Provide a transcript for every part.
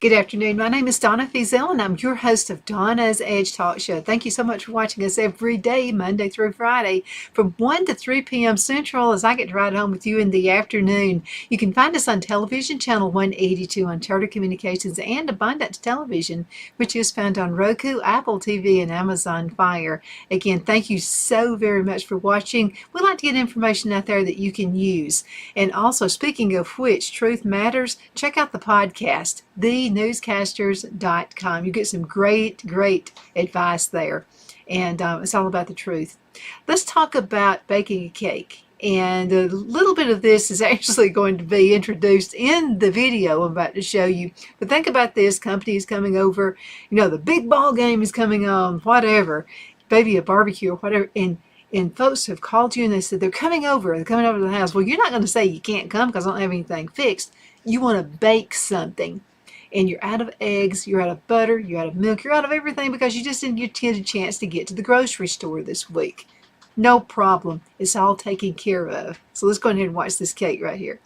Good afternoon. My name is Donna Fiesel, and I'm your host of Donna's Edge Talk Show. Thank you so much for watching us every day, Monday through Friday, from 1 to 3 p.m. Central, as I get to ride home with you in the afternoon. You can find us on television, channel 182 on Charter Communications and Abundance Television, which is found on Roku, Apple TV, and Amazon Fire. Again, thank you so very much for watching. We like to get information out there that you can use. And also, speaking of which, Truth Matters, check out the podcast, thenewscasters.com. You get some great advice there, and it's all about the truth. Let's talk about baking a cake, and a little bit of this is actually going to be introduced in the video I'm about to show you. But think about this: company is coming over, the big ball game is coming on, whatever, maybe a barbecue or whatever, and folks have called you and they said they're coming over to the house. Well, you're not going to say you can't come because I don't have anything fixed. You want to bake something, and you're out of eggs, you're out of butter, you're out of milk, you're out of everything because you just didn't get a chance to get to the grocery store this week. No problem. It's all taken care of. So let's go ahead and watch this cake right here.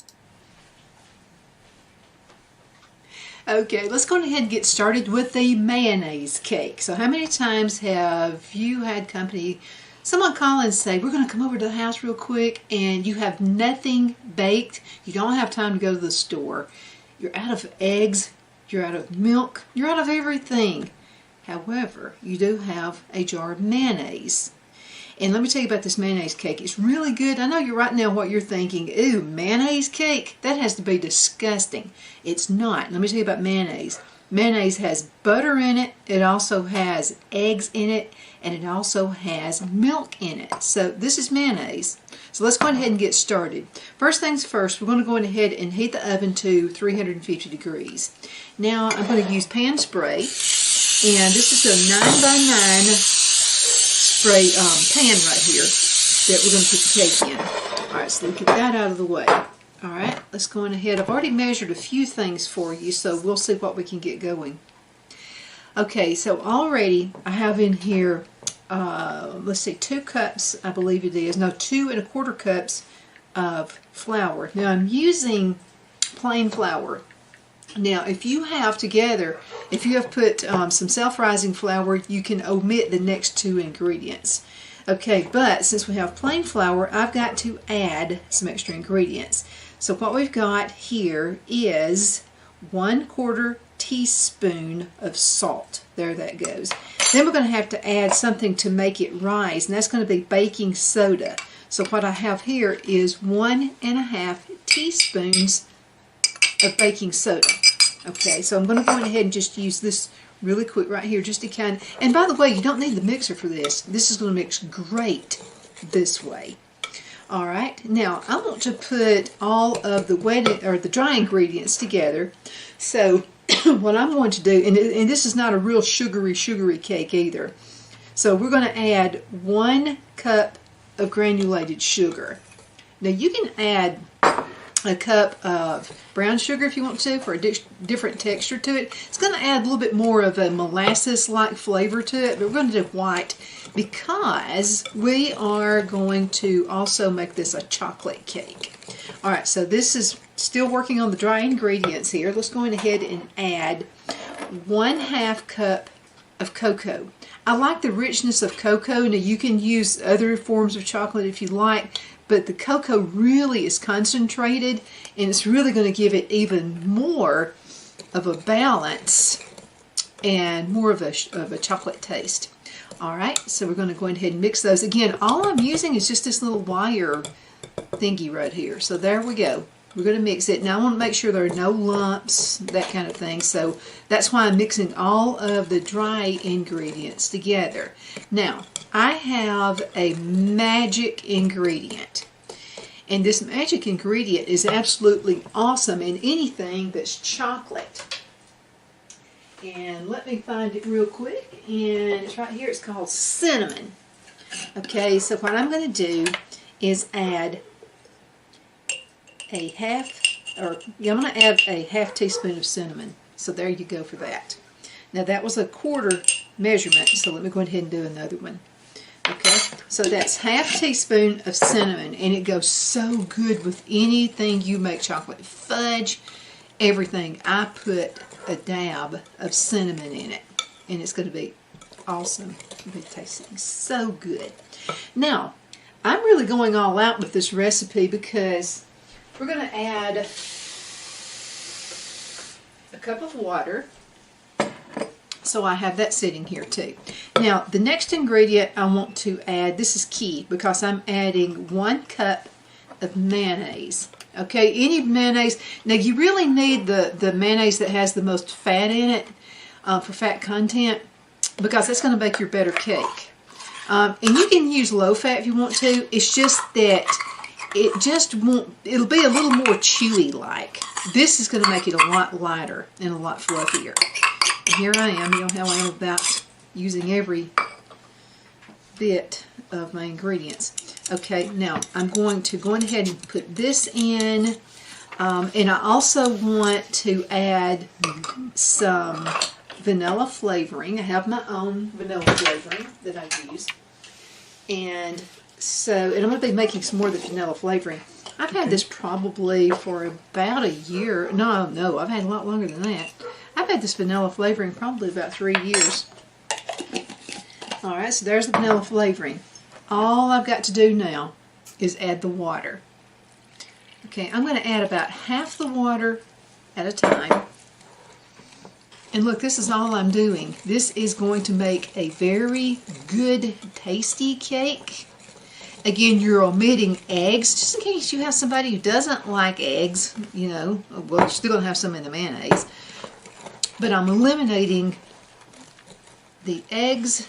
Okay, let's go ahead and get started with the mayonnaise cake. So how many times have you had someone call and say, we're going to come over to the house real quick, and you have nothing baked, you don't have time to go to the store, you're out of eggs, you're out of milk, you're out of everything. However, you do have a jar of mayonnaise. And let me tell you about this mayonnaise cake. It's really good. I know you're right now what you're thinking. Ooh, mayonnaise cake? That has to be disgusting. It's not. Let me tell you about mayonnaise. Mayonnaise has butter in it. It also has eggs in it. And it also has milk in it. So this is mayonnaise. So let's go ahead and get started. First things first, we're going to go ahead and heat the oven to 350 degrees. Now I'm going to use pan spray. And this is a 9x9 spray pan right here that we're going to put the cake in. Alright, so we'll get that out of the way. Alright, let's go on ahead. I've already measured a few things for you, so we'll see what we can get going. Okay, so already I have in here, let's see, 2 cups, I believe it is. No, 2 1/4 cups of flour. Now I'm using plain flour. Now, if you have put some self-rising flour, you can omit the next 2 ingredients. Okay, but since we have plain flour, I've got to add some extra ingredients. So what we've got here is 1/4 teaspoon of salt. There that goes. Then we're going to have to add something to make it rise, and that's going to be baking soda. So what I have here is 1½ teaspoons of baking soda. Okay, so I'm going to go ahead and just use this really quick right here just to and by the way, you don't need the mixer for this. This is going to mix great this way. Alright, now I want to put all of the dry ingredients together. So what I'm going to do, and this is not a real sugary cake either. So we're going to add 1 cup of granulated sugar. Now you can add a cup of brown sugar if you want to for a different texture to it. It's going to add a little bit more of a molasses-like flavor to it, but we're going to do white because we are going to also make this a chocolate cake. Alright, so this is still working on the dry ingredients here. Let's go ahead and add 1/2 cup of cocoa. I like the richness of cocoa. Now you can use other forms of chocolate if you like, but the cocoa really is concentrated, and it's really going to give it even more of a balance and more of a chocolate taste. Alright, so we're going to go ahead and mix those. Again, all I'm using is just this little wire thingy right here. So there we go. We're going to mix it. Now I want to make sure there are no lumps, that kind of thing. So that's why I'm mixing all of the dry ingredients together. Now, I have a magic ingredient. And this magic ingredient is absolutely awesome in anything that's chocolate. And let me find it real quick. And it's right here. It's called cinnamon. Okay, so what I'm going to do is add I'm going to add a 1/2 teaspoon of cinnamon. So there you go for that. Now that was a 1/4 measurement, so let me go ahead and do another one. Okay, so that's 1/2 teaspoon of cinnamon, and it goes so good with anything you make, chocolate fudge, everything. I put a dab of cinnamon in it. And it's going to be awesome. It'll be tasting so good. Now, I'm really going all out with this recipe because we're going to add a cup of water. So I have that sitting here too. Now, the next ingredient I want to add, this is key because I'm adding 1 cup of mayonnaise. Okay, any mayonnaise. Now, you really need the mayonnaise that has the most fat in it for fat content because that's going to make your better cake. And you can use low fat if you want to. It's just that it just won't, it'll be a little more chewy like. This is going to make it a lot lighter and a lot fluffier. And here I am, you know how I am about using every bit of my ingredients. Okay, now I'm going to go ahead and put this in. And I also want to add some vanilla flavoring. I have my own vanilla flavoring that I use. And I'm going to be making some more of the vanilla flavoring. I've had this probably for about a year. No, I've had a lot longer than that. I've had this vanilla flavoring probably about 3 years. Alright, so there's the vanilla flavoring. All I've got to do now is add the water. Okay, I'm going to add about half the water at a time. And look, this is all I'm doing. This is going to make a very good, tasty cake. Again, you're omitting eggs, just in case you have somebody who doesn't like eggs, you know. Well, you're still going to have some in the mayonnaise. But I'm eliminating the eggs,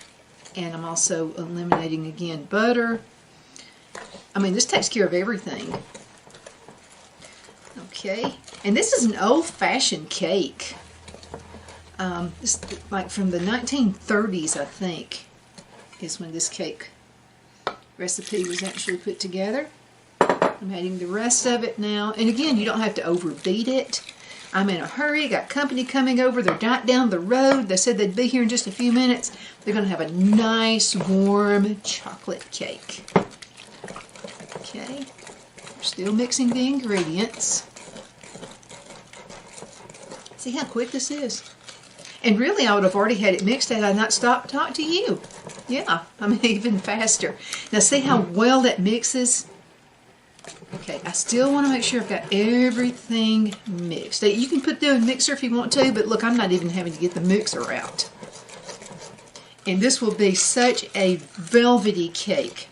and I'm also eliminating, again, butter. I mean, this takes care of everything. Okay, and this is an old-fashioned cake. This, like from the 1930s, I think, is when this cake recipe was actually put together. I'm adding the rest of it now. And again, you don't have to overbeat it. I'm in a hurry. Got company coming over. They're right down the road. They said they'd be here in just a few minutes. They're going to have a nice, warm chocolate cake. Okay. We're still mixing the ingredients. See how quick this is? And really, I would have already had it mixed had I not stopped to talk to you. Yeah, I mean, even faster. Now, see how well that mixes? Okay, I still want to make sure I've got everything mixed. You can put the mixer if you want to, but look, I'm not even having to get the mixer out. And this will be such a velvety cake.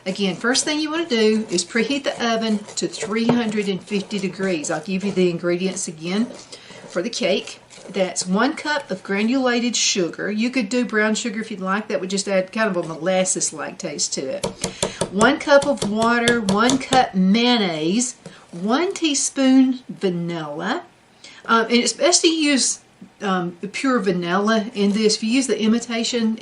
Again, first thing you want to do is preheat the oven to 350 degrees. I'll give you the ingredients again for the cake. That's 1 cup of granulated sugar. You could do brown sugar if you'd like. That would just add kind of a molasses-like taste to it. 1 cup of water, 1 cup mayonnaise, 1 teaspoon vanilla. And it's best to use pure vanilla in this. If you use the imitation,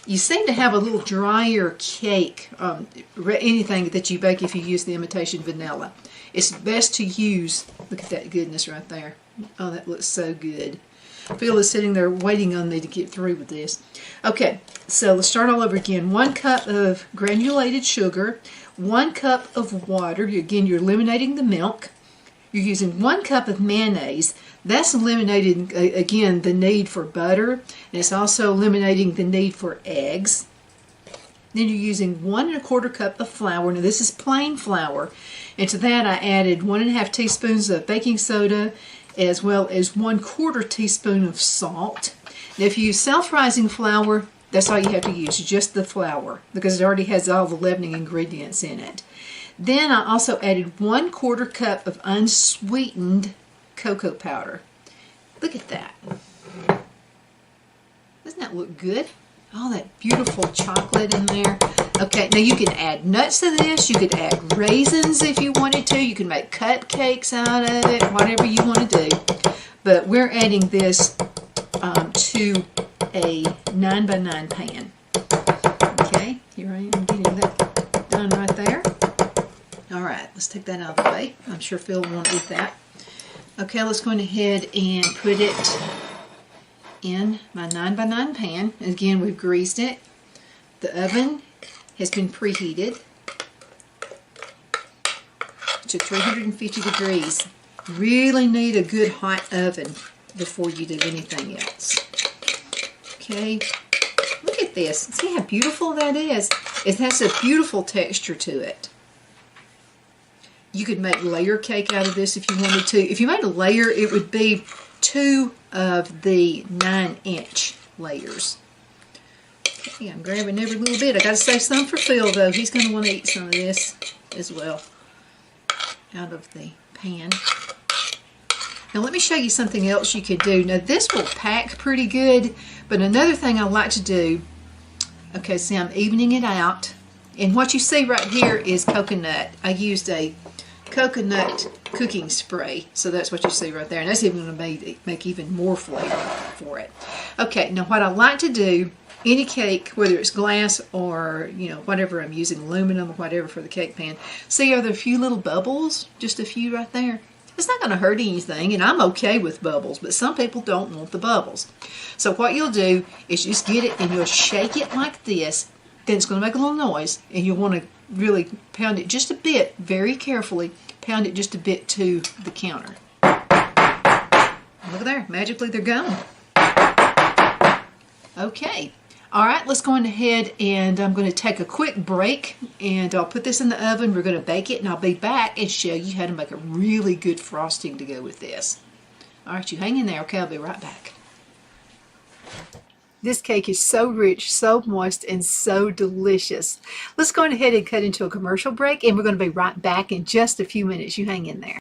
you seem to have a little drier cake, anything that you bake if you use the imitation vanilla. It's best to use, look at that goodness right there. Oh, that looks so good. Phil is sitting there waiting on me to get through with this. Okay, so let's start all over again. 1 cup of granulated sugar, 1 cup of water. Again, you're eliminating the milk. You're using 1 cup of mayonnaise. That's eliminating, again, the need for butter. And it's also eliminating the need for eggs. Then you're using 1 1/4 cup of flour. Now this is plain flour. And to that I added 1 1/2 teaspoons of baking soda, as well as 1/4 teaspoon of salt. Now if you use self-rising flour, that's all you have to use, just the flour, because it already has all the leavening ingredients in it. Then I also added 1/4 cup of unsweetened cocoa powder. Look at that. Doesn't that look good? All that beautiful chocolate in there. Okay, now you can add nuts to this. You could add raisins if you wanted to. You can make cupcakes out of it, whatever you want to do. But we're adding this to a 9x9 pan. Okay, here I am getting that done right there. All right, let's take that out of the way. I'm sure Phil won't eat that. Okay, let's go ahead and put it in my 9x9 pan. Again, we've greased it. The oven has been preheated to 350 degrees. Really need a good hot oven before you do anything else. Okay, look at this. See how beautiful that is? It has a beautiful texture to it. You could make layer cake out of this if you wanted to. If you made a layer, it would be 2 of the 9-inch layers. Okay, I'm grabbing every little bit. I got to save some for Phil, though. He's going to want to eat some of this as well out of the pan. Now let me show you something else you could do. Now this will pack pretty good, but another thing I like to do, okay, see I'm evening it out, and what you see right here is coconut. I used a coconut cooking spray, so that's what you see right there, and that's even going to make even more flavor for it. Okay, now what I like to do, any cake, whether it's glass or, you know, whatever I'm using, aluminum or whatever for the cake pan, see are there a few little bubbles? Just a few right there. It's not going to hurt anything, and I'm okay with bubbles, but some people don't want the bubbles. So what you'll do is just get it and you'll shake it like this, then it's going to make a little noise, and you'll want to really pound it just a bit, very carefully, pound it just a bit to the counter. Look there, magically they're gone. Okay. All right, let's go on ahead, and I'm going to take a quick break, and I'll put this in the oven. We're going to bake it, and I'll be back and show you how to make a really good frosting to go with this. All right, you hang in there, okay? I'll be right back. This cake is so rich, so moist, and so delicious. Let's go on ahead and cut into a commercial break, and we're going to be right back in just a few minutes. You hang in there.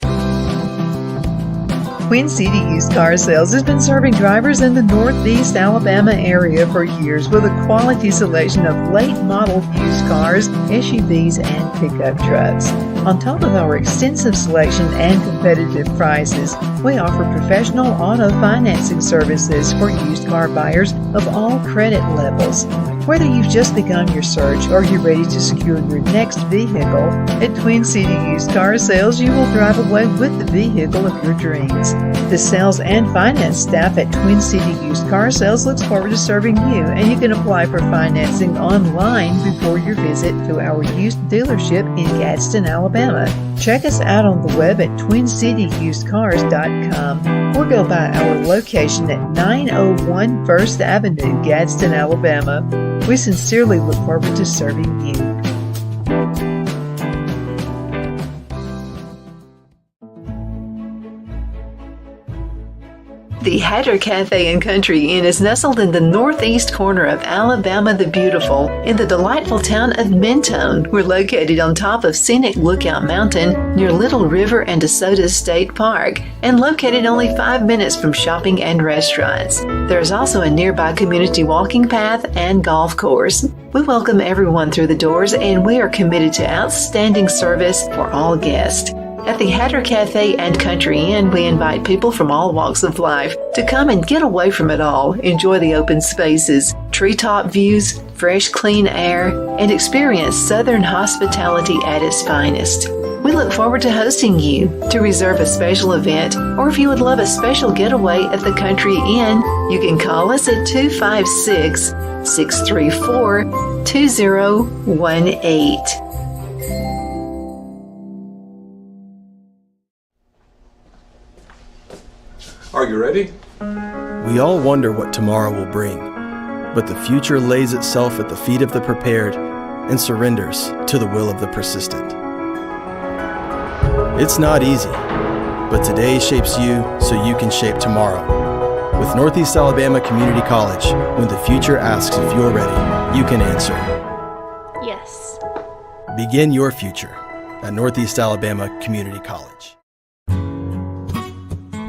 Twin City Used Car Sales has been serving drivers in the Northeast Alabama area for years with a quality selection of late model used cars, SUVs, and pickup trucks. On top of our extensive selection and competitive prices, we offer professional auto financing services for used car buyers of all credit levels. Whether you've just begun your search or you're ready to secure your next vehicle, at Twin City Used Car Sales, you will drive away with the vehicle of your dreams. The sales and finance staff at Twin City Used Car Sales looks forward to serving you, and you can apply for financing online before your visit to our used dealership in Gadsden, Alabama. Check us out on the web at twincityusedcars.com or go by our location at 901 First Avenue, Gadsden, Alabama. We sincerely look forward to serving you. The Hatter Cafe and Country Inn is nestled in the northeast corner of Alabama the Beautiful in the delightful town of Mentone. We're located on top of scenic Lookout Mountain near Little River and DeSoto State Park and located only 5 minutes from shopping and restaurants. There is also a nearby community walking path and golf course. We welcome everyone through the doors, and we are committed to outstanding service for all guests. At the Hatter Cafe and Country Inn, we invite people from all walks of life to come and get away from it all, enjoy the open spaces, treetop views, fresh, clean air, and experience Southern hospitality at its finest. We look forward to hosting you. To reserve a special event, or if you would love a special getaway at the Country Inn, you can call us at 256-634-2018. Are you ready? We all wonder what tomorrow will bring, but the future lays itself at the feet of the prepared and surrenders to the will of the persistent. It's not easy, but today shapes you so you can shape tomorrow. With Northeast Alabama Community College, when the future asks if you're ready, you can answer yes. Begin your future at Northeast Alabama Community College.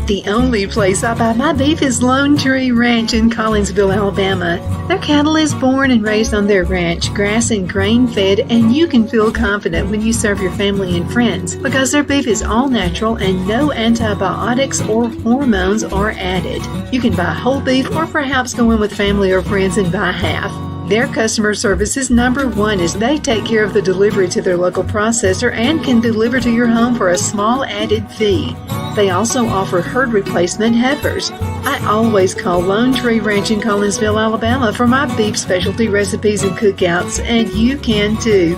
The only place I buy my beef is Lone Tree Ranch in Collinsville, Alabama. Their cattle is born and raised on their ranch, grass and grain fed, and you can feel confident when you serve your family and friends because their beef is all natural and no antibiotics or hormones are added. You can buy whole beef or perhaps go in with family or friends and buy half. Their customer service is #1 as they take care of the delivery to their local processor and can deliver to your home for a small added fee. They also offer herd replacement heifers. I always call Lone Tree Ranch in Collinsville, Alabama for my beef specialty recipes and cookouts, and you can too.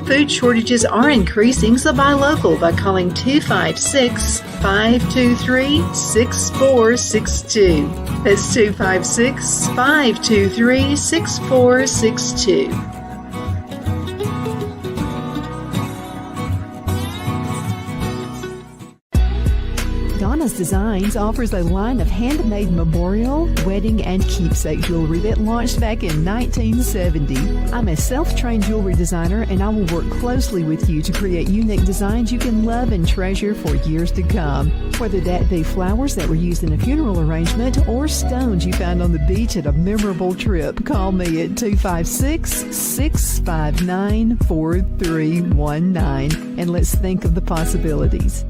food shortages are increasing, so buy local by calling 256-523-6462. That's 256-523-6462. Donna's Designs offers a line of handmade memorial, wedding, and keepsake jewelry that launched back in 1970. I'm a self-trained jewelry designer, and I will work closely with you to create unique designs you can love and treasure for years to come. Whether that be flowers that were used in a funeral arrangement or stones you found on the beach at a memorable trip, call me at 256-659-4319, and let's think of the possibilities.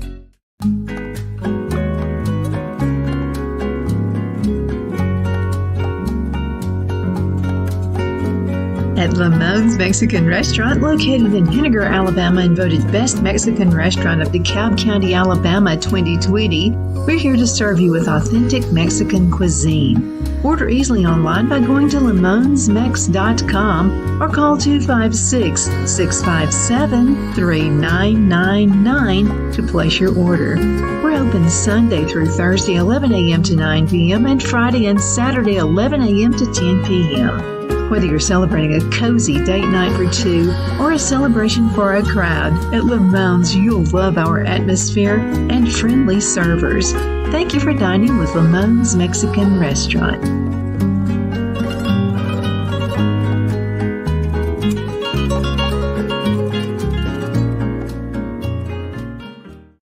At Lamone's Mexican Restaurant, located in Henniger, Alabama, and voted Best Mexican Restaurant of DeKalb County, Alabama 2020, we're here to serve you with authentic Mexican cuisine. Order easily online by going to lamonsmex.com or call 256-657-3999 to place your order. We're open Sunday through Thursday, 11 a.m. to 9 p.m., and Friday and Saturday, 11 a.m. to 10 p.m. Whether you're celebrating a cozy date night for two or a celebration for a crowd, at Lamone's you'll love our atmosphere and friendly servers. Thank you for dining with Lamone's Mexican Restaurant.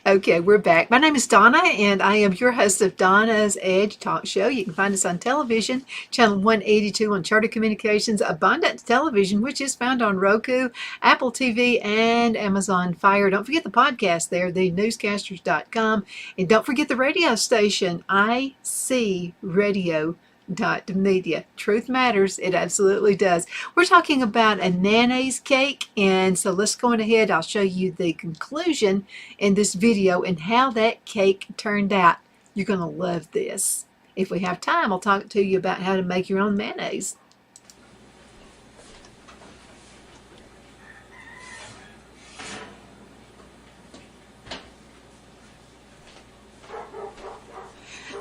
Okay, we're back. My name is Donna, and I am your host of Donna's Edge Talk Show. You can find us on television, channel 182 on Charter Communications, Abundant Television, which is found on Roku, Apple TV, and Amazon Fire. Don't forget the podcast there, thenewscasters.com. And don't forget the radio station, IC Radio. Media. Truth matters. It absolutely does. We're talking about a mayonnaise cake, and so let's go on ahead. I'll show you the conclusion in this video and how that cake turned out. You're going to love this. If we have time, I'll talk to you about how to make your own mayonnaise.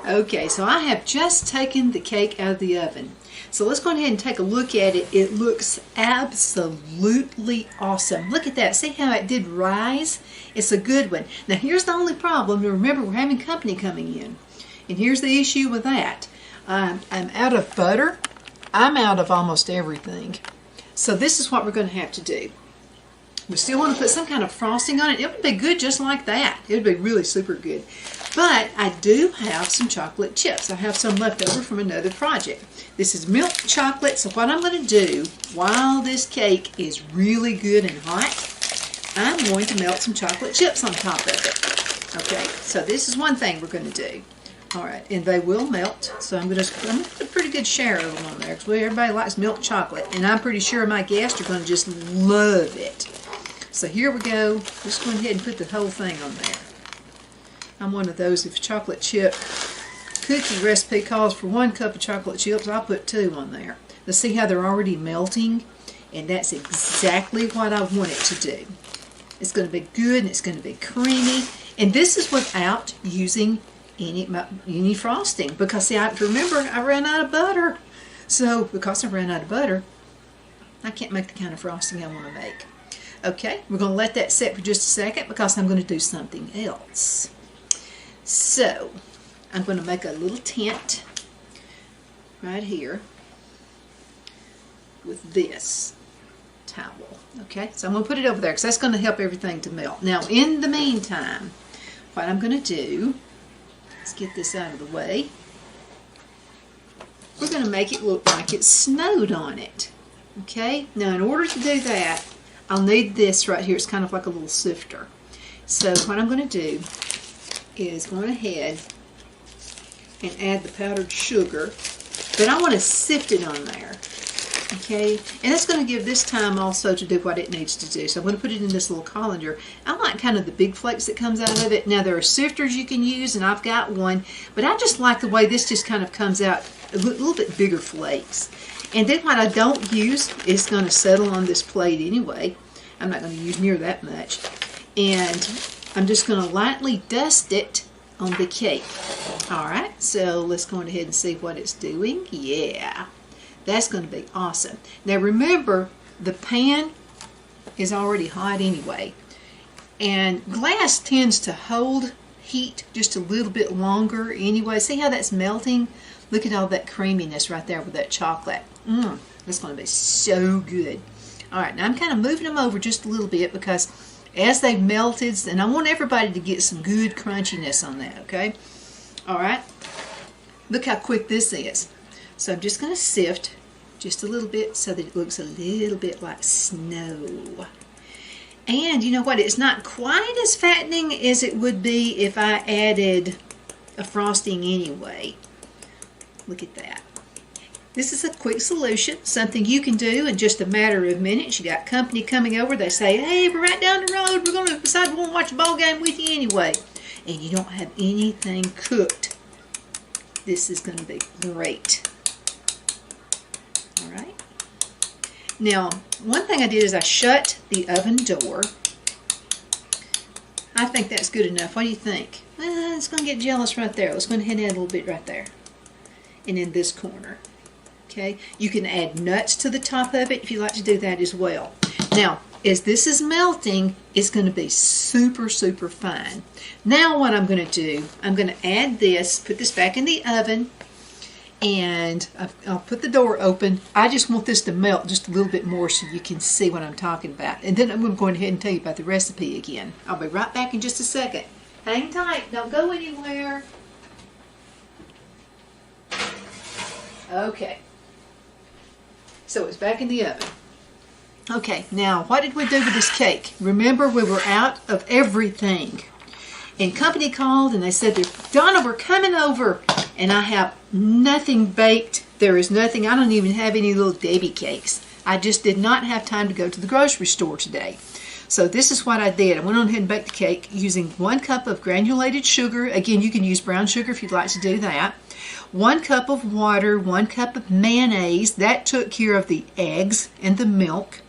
Okay, so I have just taken the cake out of the oven. So let's go ahead and take a look at it. It looks absolutely awesome. Look at that. See how it did rise? It's a good one. Now here's the only problem. Remember, we're having company coming in. And here's the issue with that. I'm out of butter. I'm out of almost everything. So this is what we're going to have to do. We still want to put some kind of frosting on it. It would be good just like that. It would be really super good. But I do have some chocolate chips. I have some left over from another project. This is milk chocolate. So what I'm going to do while this cake is really good and hot, I'm going to melt some chocolate chips on top of it. Okay, so this is one thing we're going to do. All right, and they will melt. So I'm going to put a pretty good share of them on there because everybody likes milk chocolate. And I'm pretty sure my guests are going to just love it. So here we go. Just go ahead and put the whole thing on there. I'm one of those, if chocolate chip cookie recipe calls for 1 cup of chocolate chips, I'll put 2 on there. Let's see how they're already melting, and that's exactly what I want it to do. It's going to be good, and it's going to be creamy, and this is without using any frosting, because see, remember, I ran out of butter. So, because I ran out of butter, I can't make the kind of frosting I want to make. Okay, we're going to let that set for just a second because I'm going to do something else. So, I'm going to make a little tent right here with this towel. Okay, so I'm going to put it over there because that's going to help everything to melt. Now, in the meantime, what I'm going to do, let's get this out of the way. We're going to make it look like it snowed on it. Okay, now in order to do that, I'll need this right here. It's kind of like a little sifter. So what I'm going to do is go ahead and add the powdered sugar, but I want to sift it on there. Okay, and that's going to give this time also to do what it needs to do. So I'm going to put it in this little colander. I like kind of the big flakes that comes out of it. Now there are sifters you can use, and I've got one, but I just like the way this just kind of comes out a little bit bigger flakes. And then what I don't use is going to settle on this plate anyway. I'm not going to use near that much. And I'm just going to lightly dust it on the cake. Alright, so let's go ahead and see what it's doing. Yeah, that's going to be awesome. Now remember, the pan is already hot anyway. And glass tends to hold heat just a little bit longer anyway. See how that's melting? Look at all that creaminess right there with that chocolate. That's going to be so good. Alright, now I'm kind of moving them over just a little bit because as they've melted, and I want everybody to get some good crunchiness on that, okay? Alright, look how quick this is. So I'm just going to sift just a little bit so that it looks a little bit like snow. And you know what? It's not quite as fattening as it would be if I added a frosting anyway. Look at that. This is a quick solution, something you can do in just a matter of minutes. You got company coming over, they say, hey, we're right down the road, we're going to decide we want to watch a ball game with you anyway. And you don't have anything cooked. This is going to be great. Alright. Now, one thing I did is I shut the oven door. I think that's good enough. What do you think? It's going to get jealous right there. Let's go ahead and add a little bit right there. And in this corner. Okay, you can add nuts to the top of it if you like to do that as well. Now, as this is melting, it's going to be super, super fine. Now what I'm going to do, I'm going to add this, put this back in the oven, and I'll put the door open. I just want this to melt just a little bit more so you can see what I'm talking about. And then I'm going to go ahead and tell you about the recipe again. I'll be right back in just a second. Hang tight, don't go anywhere. Okay. So it's back in the oven. Okay, now what did we do with this cake? Remember, we were out of everything. And company called and they said, Donna, we're coming over. And I have nothing baked. There is nothing. I don't even have any little baby cakes. I just did not have time to go to the grocery store today. So this is what I did. I went on ahead and baked the cake using 1 cup of granulated sugar. Again, you can use brown sugar if you'd like to do that. 1 cup of water, 1 cup of mayonnaise. That took care of the eggs and the milk.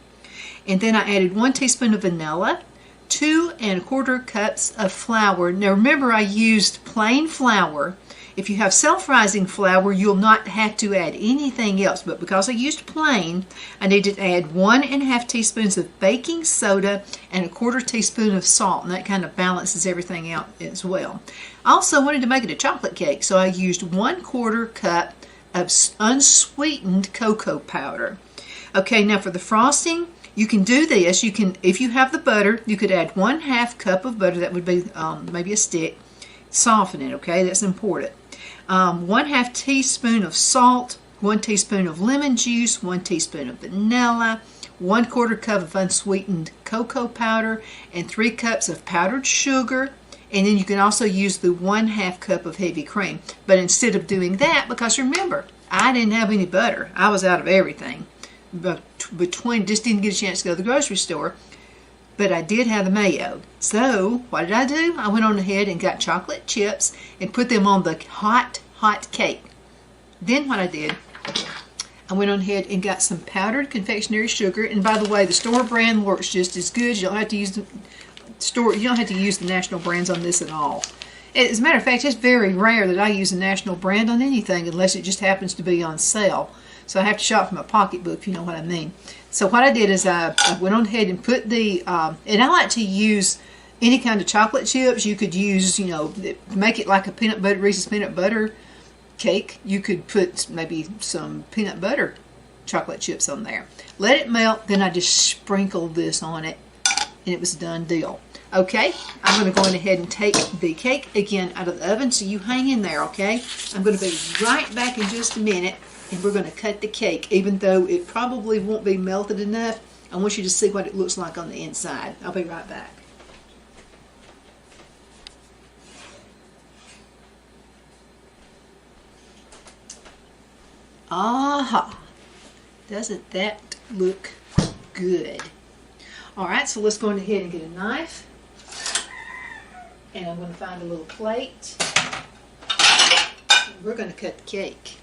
And then I added 1 teaspoon of vanilla, 2 1/4 cups of flour. Now remember, I used plain flour. If you have self-rising flour, you'll not have to add anything else. But because I used plain, I needed to add 1 1/2 teaspoons of baking soda and 1/4 teaspoon of salt. And that kind of balances everything out as well. I also wanted to make it a chocolate cake, so I used 1/4 cup of unsweetened cocoa powder. Okay, now for the frosting, you can do this. You can, if you have the butter, you could add 1/2 cup of butter. That would be maybe a stick. Soften it, okay? That's important. 1/2 teaspoon of salt, 1 teaspoon of lemon juice, 1 teaspoon of vanilla, 1/4 cup of unsweetened cocoa powder, and 3 cups of powdered sugar. And then you can also use the 1/2 cup of heavy cream. But instead of doing that, because remember, I didn't have any butter. I was out of everything. But just didn't get a chance to go to the grocery store. But I did have the mayo. So what did I do? I went on ahead and got chocolate chips and put them on the hot, hot cake. Then what I did, I went on ahead and got some powdered confectionery sugar. And by the way, the store brand works just as good. You don't have to use the national brands on this at all. As a matter of fact, it's very rare that I use a national brand on anything unless it just happens to be on sale. So I have to shop from a pocketbook, if you know what I mean. So what I did is I went on ahead and put the, and I like to use any kind of chocolate chips. You could use, make it like a Reese's peanut butter cake. You could put maybe some peanut butter chocolate chips on there. Let it melt, then I just sprinkled this on it, and it was a done deal. Okay, I'm going to go ahead and take the cake again out of the oven, so you hang in there, okay? I'm going to be right back in just a minute. And we're going to cut the cake, even though it probably won't be melted enough. I want you to see what it looks like on the inside. I'll be right back. Aha! Doesn't that look good? Alright, so let's go ahead and get a knife. And I'm going to find a little plate. We're going to cut the cake.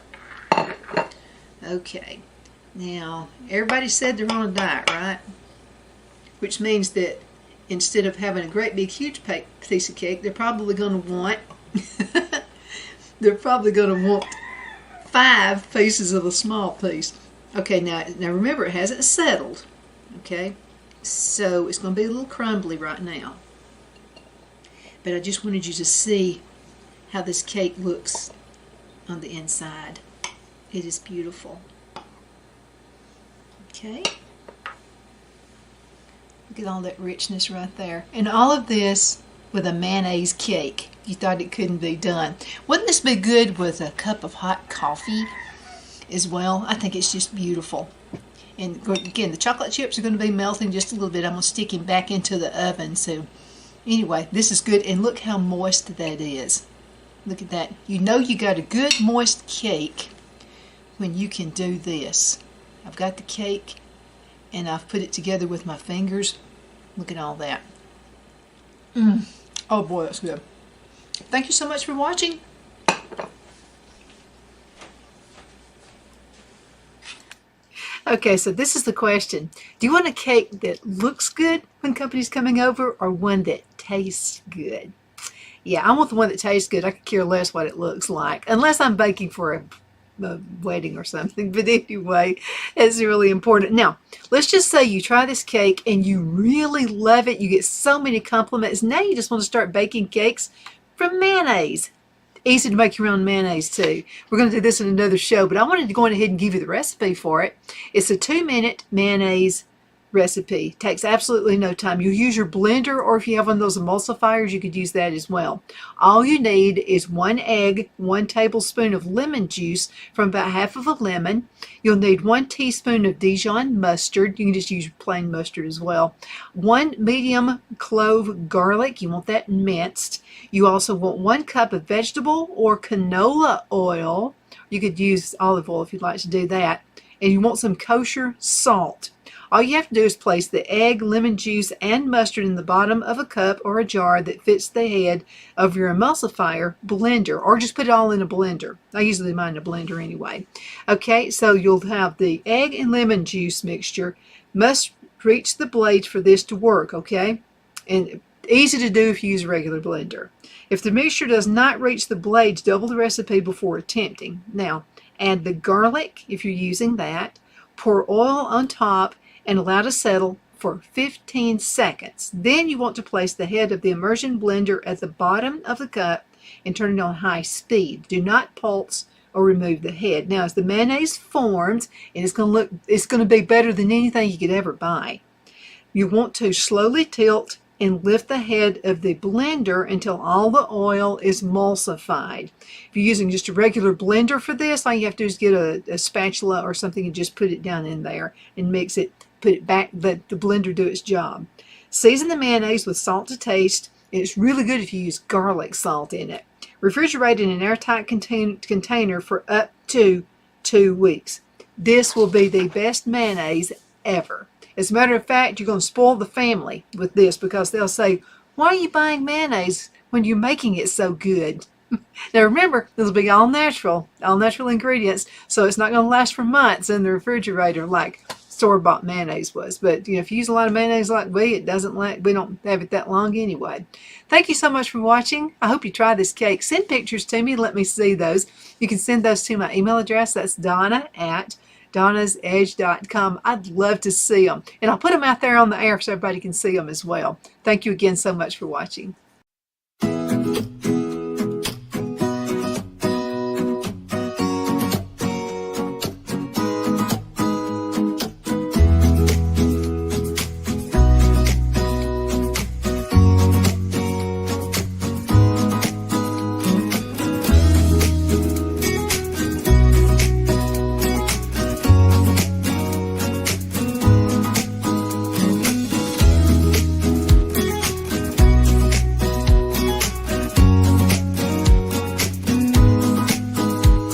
Okay, now everybody said they're on a diet, right? which means that instead of having a great big huge piece of cake, they're probably going to want they're probably going to want 5 pieces of a small piece. Okay, now remember, it hasn't settled. Okay, so it's going to be a little crumbly right now. But I just wanted you to see how this cake looks on the inside. It is beautiful. Okay. Look at all that richness right there. And all of this with a mayonnaise cake. You thought it couldn't be done. Wouldn't this be good with a cup of hot coffee as well? I think it's just beautiful. And again, the chocolate chips are going to be melting just a little bit. I'm going to stick him back into the oven. So anyway, this is good. And look how moist that is. Look at that. You know you got a good moist cake when you can do this. I've got the cake and I've put it together with my fingers. Look at all that. Oh boy, that's good. Thank you so much for watching. Okay, so this is the question. Do you want a cake that looks good when company's coming over, or one that tastes good? Yeah, I want the one that tastes good. I could care less what it looks like, unless I'm baking for a wedding or something. But anyway, it's really important. Now, let's just say you try this cake and you really love it. You get so many compliments. Now you just want to start baking cakes from mayonnaise. Easy to make your own mayonnaise too. We're going to do this in another show, but I wanted to go ahead and give you the recipe for it. It's a 2-minute mayonnaise recipe. Takes absolutely no time. You use your blender, or if you have one of those emulsifiers, you could use that as well. All you need is 1 egg, 1 tablespoon of lemon juice from about half of a lemon. You'll need 1 teaspoon of Dijon mustard. You can just use plain mustard as well. 1 medium clove garlic. You want that minced. You also want 1 cup of vegetable or canola oil. You could use olive oil if you'd like to do that. And you want some kosher salt. All you have to do is place the egg, lemon juice, and mustard in the bottom of a cup or a jar that fits the head of your emulsifier blender, or just put it all in a blender. I usually mine in a blender anyway. Okay, so you'll have the egg and lemon juice mixture. Must reach the blades for this to work, okay? And easy to do if you use a regular blender. If the mixture does not reach the blades, double the recipe before attempting. Now, add the garlic if you're using that. Pour oil on top and allow to settle for 15 seconds. Then you want to place the head of the immersion blender at the bottom of the cup and turn it on high speed. Do not pulse or remove the head. Now, as the mayonnaise forms, and it's going to be better than anything you could ever buy. You want to slowly tilt and lift the head of the blender until all the oil is emulsified. If you're using just a regular blender for this, all you have to do is get a spatula or something and just put it down in there and mix it, put it back, let the blender do its job. Season the mayonnaise with salt to taste, and it's really good if you use garlic salt in it. Refrigerate in an airtight container for up to 2 weeks. This will be the best mayonnaise ever. As a matter of fact, you're going to spoil the family with this, because they'll say, why are you buying mayonnaise when you're making it so good? Now remember, this will be all natural ingredients, so it's not going to last for months in the refrigerator like store-bought mayonnaise was. But if you use a lot of mayonnaise like we don't have it that long anyway. Thank you so much for watching. I hope you try this cake. Send pictures to me and let me see those. You can send those to my email address. That's donna@donnasedge.com. I'd love to see them. And I'll put them out there on the air so everybody can see them as well. Thank you again so much for watching.